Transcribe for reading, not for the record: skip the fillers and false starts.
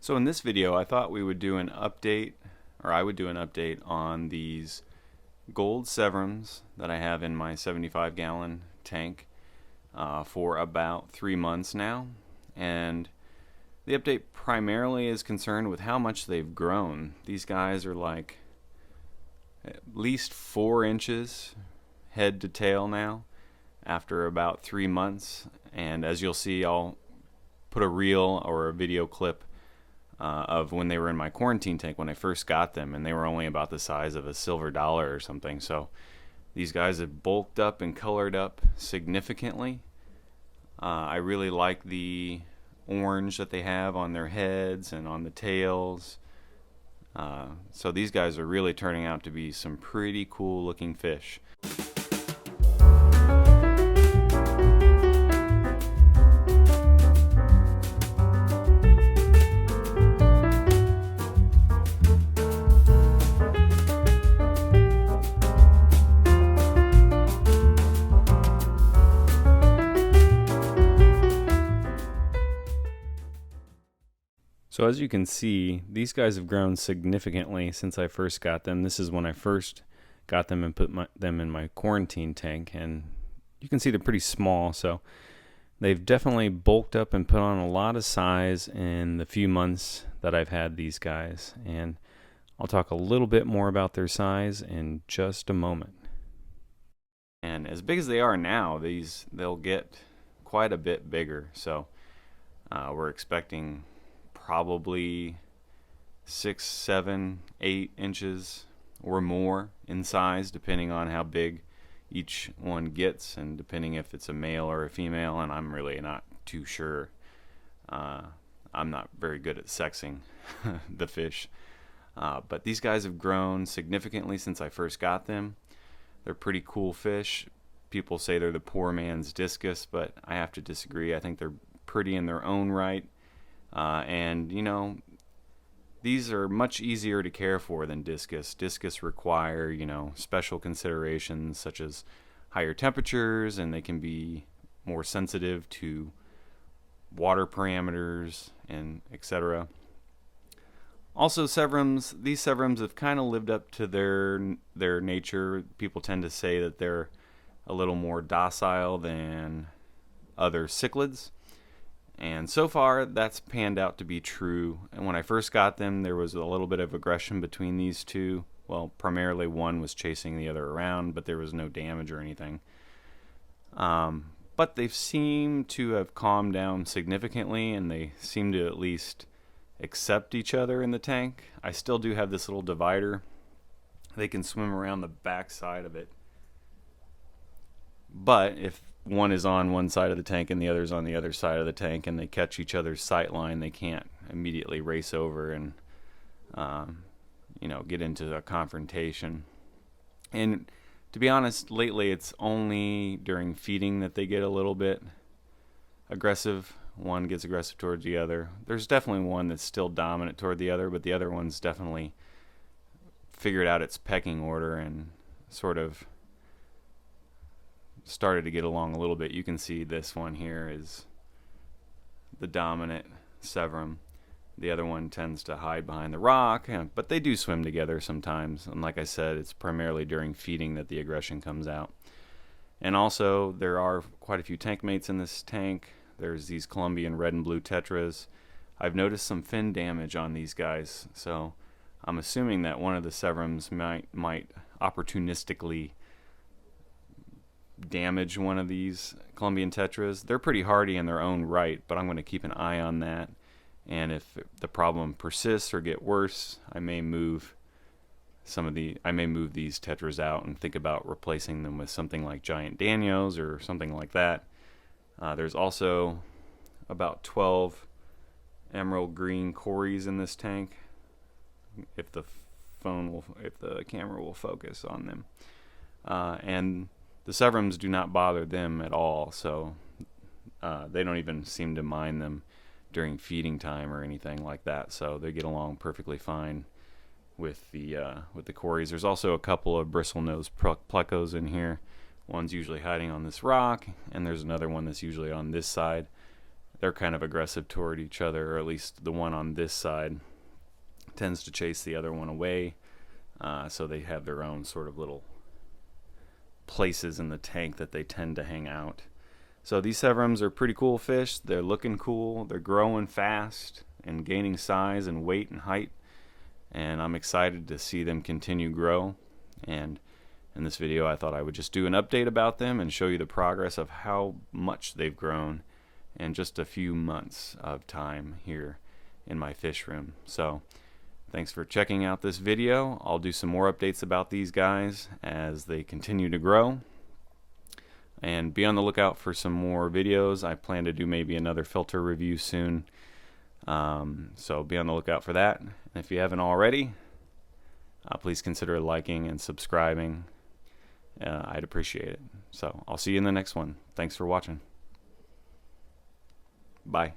So in this video, I thought we would do an update, or I would do an update on these gold Severums that I have in my 75-gallon tank for about 3 months now. And the update primarily is concerned with how much they've grown. These guys are like at least 4 inches head to tail now after about 3 months. And as you'll see, I'll put a reel or a video clip of when they were in my quarantine tank when I first got them, and they were only about the size of a silver dollar or something. So these guys have bulked up and colored up significantly. I really like the orange that they have on their heads and on the tails. So these guys are really turning out to be some pretty cool looking fish. So as you can see, these guys have grown significantly since I first got them. This is when I first got them and put them in my quarantine tank, and you can see they're pretty small. So they've definitely bulked up and put on a lot of size in the few months that I've had these guys. And I'll talk a little bit more about their size in just a moment. And as big as they are now, they'll get quite a bit bigger. So we're expecting probably 6, 7, 8 inches or more in size, depending on how big each one gets and depending if it's a male or a female. And I'm really not too sure. I'm not very good at sexing the fish, but these guys have grown significantly since I first got them. They're pretty cool fish. People say they're the poor man's discus, but I have to disagree. I think they're pretty in their own right. And you know, these are much easier to care for than discus. Discus require, you know, special considerations such as higher temperatures, and they can be more sensitive to water parameters and etc. Also, Severums, these Severums have kind of lived up to their nature. People tend to say that they're a little more docile than other cichlids. And so far, that's panned out to be true. And when I first got them, there was a little bit of aggression between these two. Well, primarily one was chasing the other around, but there was no damage or anything. But they seem to have calmed down significantly, and they seem to at least accept each other in the tank. I still do have this little divider. They can swim around the back side of it. But if one is on one side of the tank and the other's on the other side of the tank and they catch each other's sight line, they can't immediately race over and get into a confrontation. And to be honest, lately it's only during feeding that they get a little bit aggressive. One gets aggressive towards the other. There's definitely one that's still dominant toward the other, but the other one's definitely figured out its pecking order and sort of started to get along a little bit. You can see this one here is the dominant Severum. The other one tends to hide behind the rock, but they do swim together sometimes. And like I said, it's primarily during feeding that the aggression comes out. And also, there are quite a few tank mates in this tank. There's these Colombian red and blue tetras. I've noticed some fin damage on these guys, so I'm assuming that one of the Severums might opportunistically damage one of these Colombian tetras. They're pretty hardy in their own right, but I'm going to keep an eye on that. And if the problem persists or get worse, I may move these tetras out and think about replacing them with something like giant danios or something like that. There's also about 12 emerald green cories in this tank. If the camera will focus on them, and the Severums do not bother them at all, so they don't even seem to mind them during feeding time or anything like that. So they get along perfectly fine with the cories. There's also a couple of bristlenose plecos in here. One's usually hiding on this rock, and there's another one that's usually on this side. they're kind of aggressive toward each other, or at least the one on this side tends to chase the other one away. So they have their own sort of little places in the tank that they tend to hang out. So these severums are pretty cool fish. They're looking cool. They're growing fast and gaining size and weight and height. And I'm excited to see them continue grow. And in this video, I thought I would just do an update about them and show you the progress of how much they've grown in just a few months of time here in my fish room. So thanks for checking out this video. I'll do some more updates about these guys as they continue to grow. And be on the lookout for some more videos. I plan to do maybe another filter review soon. So be on the lookout for that. And if you haven't already, please consider liking and subscribing. I'd appreciate it. So I'll see you in the next one. Thanks for watching. Bye.